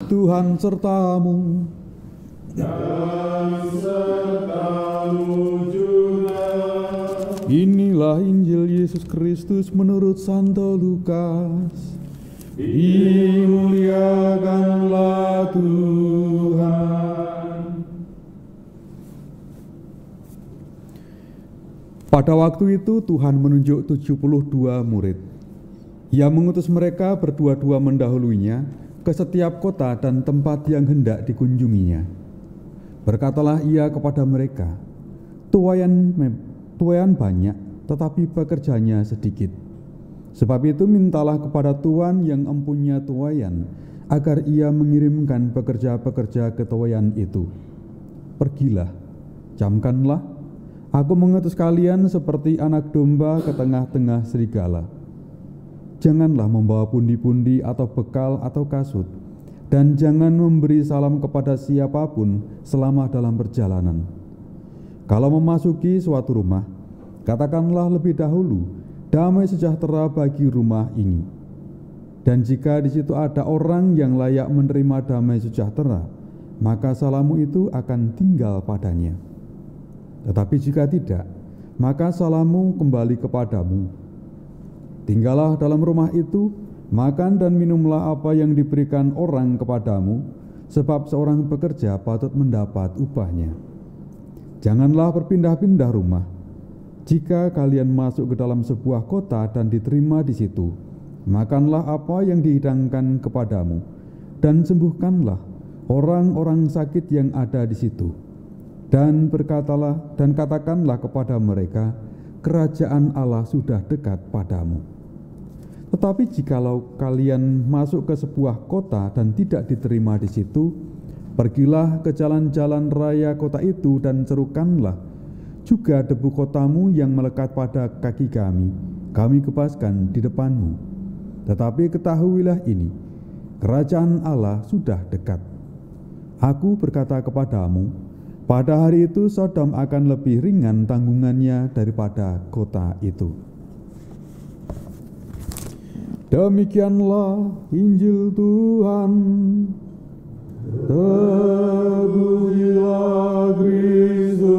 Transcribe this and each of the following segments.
Tuhan sertamu. Dan sertamu juga. Inilah Injil Yesus Kristus menurut Santo Lukas. Dimuliakanlah Tuhan. Pada waktu itu Tuhan menunjuk 72 murid. Ia mengutus mereka berdua-dua mendahuluinya ke setiap kota dan tempat yang hendak dikunjunginya. Berkatalah ia kepada mereka, tuaian banyak, tetapi pekerjanya sedikit. Sebab itu mintalah kepada Tuhan yang empunya tuaian, agar ia mengirimkan pekerja-pekerja ke tuaian itu. Pergilah, camkanlah, aku mengutus kalian seperti anak domba ke tengah-tengah serigala. Janganlah membawa pundi-pundi atau bekal atau kasut, dan jangan memberi salam kepada siapapun selama dalam perjalanan. Kalau memasuki suatu rumah, katakanlah lebih dahulu, damai sejahtera bagi rumah ini. Dan jika di situ ada orang yang layak menerima damai sejahtera, maka salammu itu akan tinggal padanya. Tetapi jika tidak, maka salammu kembali kepadamu. Tinggallah dalam rumah itu, makan dan minumlah apa yang diberikan orang kepadamu, sebab seorang pekerja patut mendapat upahnya. Janganlah berpindah-pindah rumah. Jika kalian masuk ke dalam sebuah kota dan diterima di situ, makanlah apa yang dihidangkan kepadamu, dan sembuhkanlah orang-orang sakit yang ada di situ. Dan katakanlah kepada mereka, kerajaan Allah sudah dekat padamu. Tetapi jikalau kalian masuk ke sebuah kota dan tidak diterima di situ, pergilah ke jalan-jalan raya kota itu dan serukanlah juga debu kotamu yang melekat pada kaki kami kebaskan di depanmu. Tetapi ketahuilah ini, kerajaan Allah sudah dekat. Aku berkata kepadamu, pada hari itu Sodom akan lebih ringan tanggungannya daripada kota itu. Demikianlah Injil Tuhan. Terpujilah Kristus.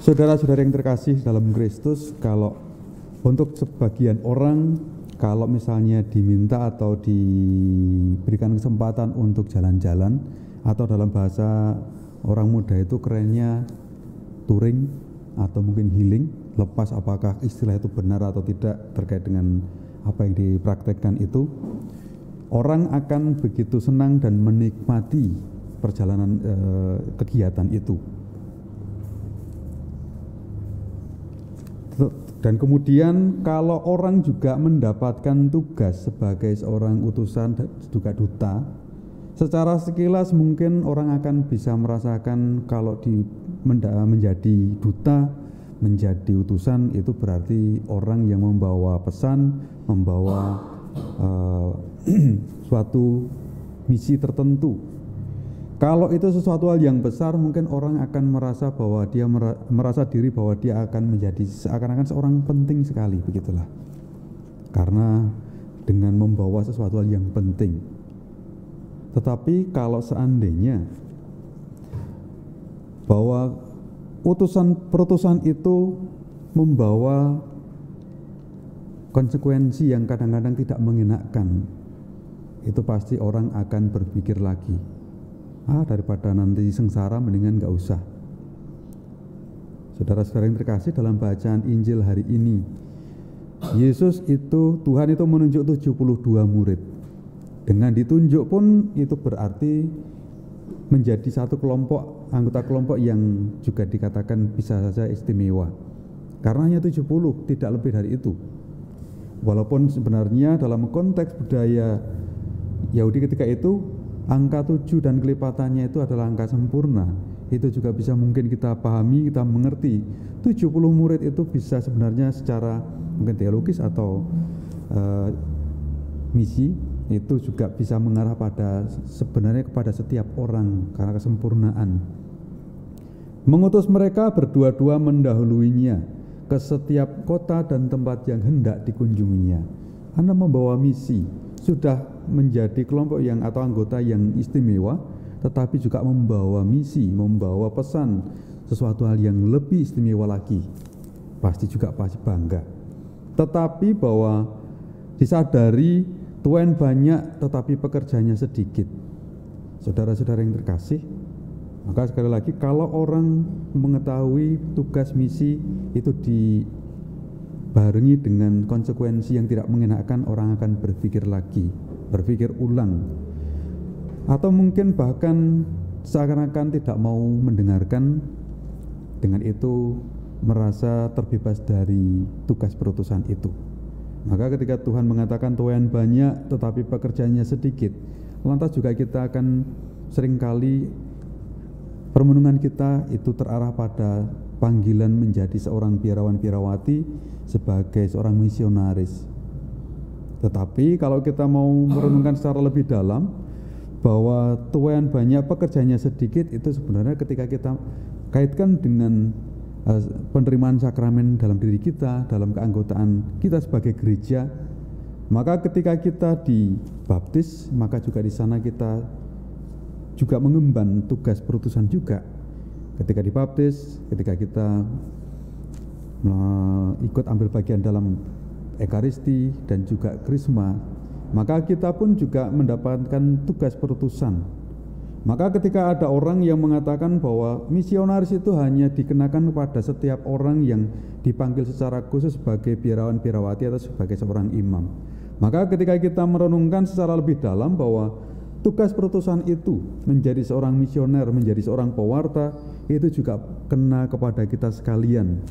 Saudara-saudara yang terkasih dalam Kristus, kalau untuk sebagian orang, kalau misalnya diminta atau diberikan kesempatan untuk jalan-jalan, atau dalam bahasa orang muda itu kerennya touring atau mungkin healing, lepas apakah istilah itu benar atau tidak terkait dengan apa yang dipraktekkan itu, orang akan begitu senang dan menikmati perjalanan kegiatan itu. Dan kemudian kalau orang juga mendapatkan tugas sebagai seorang utusan dan juga duta, secara sekilas mungkin orang akan bisa merasakan kalau menjadi duta, menjadi utusan itu berarti orang yang membawa pesan, membawa suatu misi tertentu. Kalau itu sesuatu hal yang besar, mungkin orang akan merasa bahwa dia merasa diri bahwa dia akan menjadi seakan-akan seorang penting sekali, begitulah. Karena dengan membawa sesuatu hal yang penting. Tetapi kalau seandainya bahwa perutusan itu membawa konsekuensi yang kadang-kadang tidak mengenakan, itu pasti orang akan berpikir lagi, daripada nanti sengsara mendingan gak usah. Saudara-saudara yang terkasih, dalam bacaan Injil hari ini, Tuhan itu menunjuk 72 murid. Dengan ditunjuk pun itu berarti menjadi satu kelompok, anggota kelompok yang juga dikatakan bisa saja istimewa. Karena hanya 70, tidak lebih dari itu. Walaupun sebenarnya dalam konteks budaya Yahudi ketika itu, angka 7 dan kelipatannya itu adalah angka sempurna. Itu juga bisa mungkin kita pahami, kita mengerti. 70 murid itu bisa sebenarnya secara mungkin teologis atau misi, itu juga bisa mengarah sebenarnya kepada setiap orang karena kesempurnaan. Mengutus mereka berdua-dua mendahuluinya ke setiap kota dan tempat yang hendak dikunjunginya. Anda membawa misi, sudah menjadi kelompok yang atau anggota yang istimewa, tetapi juga membawa misi, membawa pesan sesuatu hal yang lebih istimewa lagi. Pasti bangga. Tetapi bahwa disadari tuan banyak tetapi pekerjaannya sedikit. Saudara-saudara yang terkasih, maka sekali lagi kalau orang mengetahui tugas misi itu dibarengi dengan konsekuensi yang tidak mengenakan, orang akan berpikir lagi, berpikir ulang, atau mungkin bahkan seakan-akan tidak mau mendengarkan. Dengan itu merasa terbebas dari tugas perutusan itu. Maka ketika Tuhan mengatakan tuan banyak tetapi pekerjaannya sedikit, lantas juga kita akan seringkali permenungan kita itu terarah pada panggilan menjadi seorang biarawan-biarawati sebagai seorang misionaris. Tetapi kalau kita mau merenungkan secara lebih dalam bahwa tuan banyak pekerjaannya sedikit, itu sebenarnya ketika kita kaitkan dengan penerimaan sakramen dalam diri kita, dalam keanggotaan kita sebagai gereja, maka ketika kita dibaptis, maka juga di sana kita juga mengemban tugas perutusan juga. Ketika dibaptis, ketika kita ikut ambil bagian dalam Ekaristi dan juga Krisma, maka kita pun juga mendapatkan tugas perutusan. Maka ketika ada orang yang mengatakan bahwa misionaris itu hanya dikenakan kepada setiap orang yang dipanggil secara khusus sebagai biarawan-biarawati atau sebagai seorang imam, maka ketika kita merenungkan secara lebih dalam bahwa tugas perutusan itu menjadi seorang misioner, menjadi seorang pewarta, itu juga kena kepada kita sekalian.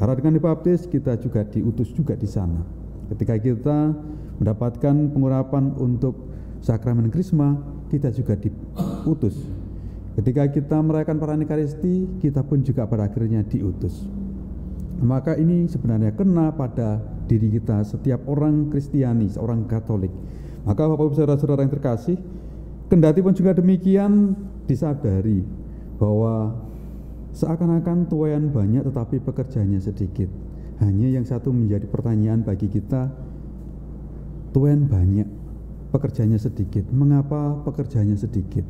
Karena dengan dibaptis kita juga diutus juga di sana. Ketika kita mendapatkan pengurapan untuk sakramen Krisma, kita juga diutus. Ketika kita merayakan perayaan Ekaristi, kita pun juga pada akhirnya diutus. Maka ini sebenarnya kena pada diri kita, setiap orang Kristiani, seorang Katolik. Maka Bapak Ibu saudara-saudara yang terkasih, kendati pun juga demikian, disadari bahwa seakan-akan tuayan banyak tetapi pekerjaannya sedikit. Hanya yang satu menjadi pertanyaan bagi kita, tuayan banyak, pekerjaannya sedikit. Mengapa pekerjaannya sedikit?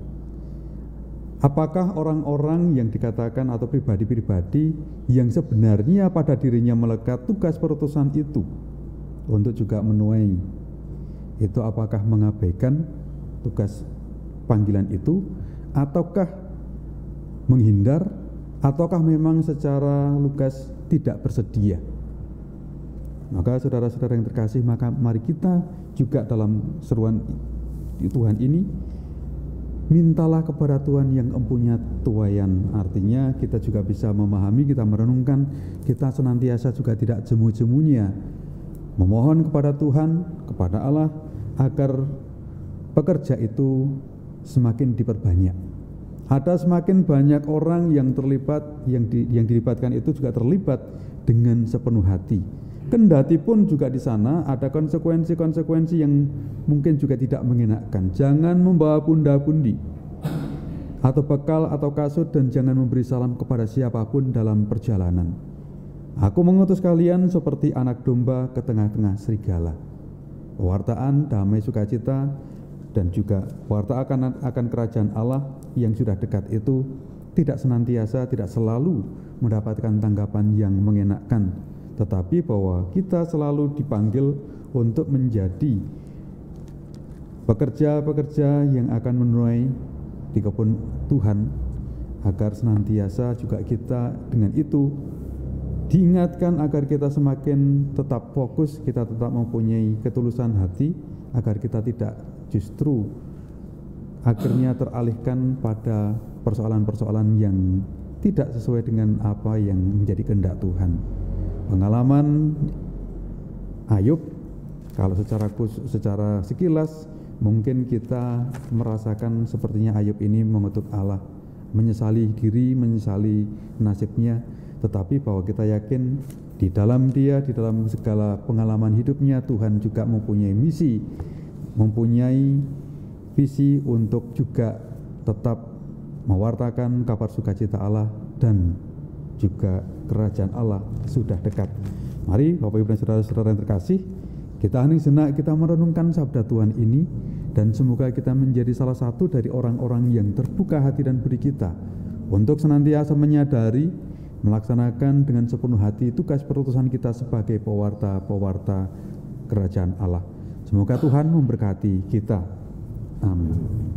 Apakah orang-orang yang dikatakan atau pribadi-pribadi yang sebenarnya pada dirinya melekat tugas perutusan itu untuk juga menuai, itu apakah mengabaikan tugas panggilan itu, ataukah menghindar, ataukah memang secara lugas tidak bersedia? Maka saudara-saudara yang terkasih, maka mari kita juga dalam seruan Tuhan ini, mintalah kepada Tuhan yang empunya tuayan. Artinya kita juga bisa memahami, kita merenungkan, kita senantiasa juga tidak jemu-jemunya memohon kepada Tuhan, kepada Allah, agar pekerja itu semakin diperbanyak. Ada semakin banyak orang yang terlibat, yang dilibatkan itu juga terlibat dengan sepenuh hati. Kendati pun juga di sana ada konsekuensi-konsekuensi yang mungkin juga tidak mengenakan. Jangan membawa bunda-bundi atau bekal atau kasut, dan jangan memberi salam kepada siapapun dalam perjalanan. Aku mengutus kalian seperti anak domba ke tengah-tengah serigala. Pewartaan damai sukacita dan juga warta akan kerajaan Allah yang sudah dekat itu tidak senantiasa, tidak selalu mendapatkan tanggapan yang mengenakan, tetapi bahwa kita selalu dipanggil untuk menjadi pekerja-pekerja yang akan menuai di kebun Tuhan, agar senantiasa juga kita dengan itu diingatkan agar kita semakin tetap fokus, kita tetap mempunyai ketulusan hati, agar kita tidak justru akhirnya teralihkan pada persoalan-persoalan yang tidak sesuai dengan apa yang menjadi kehendak Tuhan. Pengalaman Ayub, kalau secara sekilas mungkin kita merasakan sepertinya Ayub ini mengutuk Allah, menyesali diri, menyesali nasibnya, tetapi bahwa kita yakin di dalam dia, di dalam segala pengalaman hidupnya, Tuhan juga mempunyai misi, mempunyai visi untuk juga tetap mewartakan kabar sukacita Allah dan juga kerajaan Allah sudah dekat. Mari Bapak Ibu dan saudara-saudara yang terkasih, kita hening sejenak, kita merenungkan sabda Tuhan ini, dan semoga kita menjadi salah satu dari orang-orang yang terbuka hati dan budi kita untuk senantiasa menyadari, melaksanakan dengan sepenuh hati tugas perutusan kita sebagai pewarta-pewarta kerajaan Allah. Semoga Tuhan memberkati kita. Amin.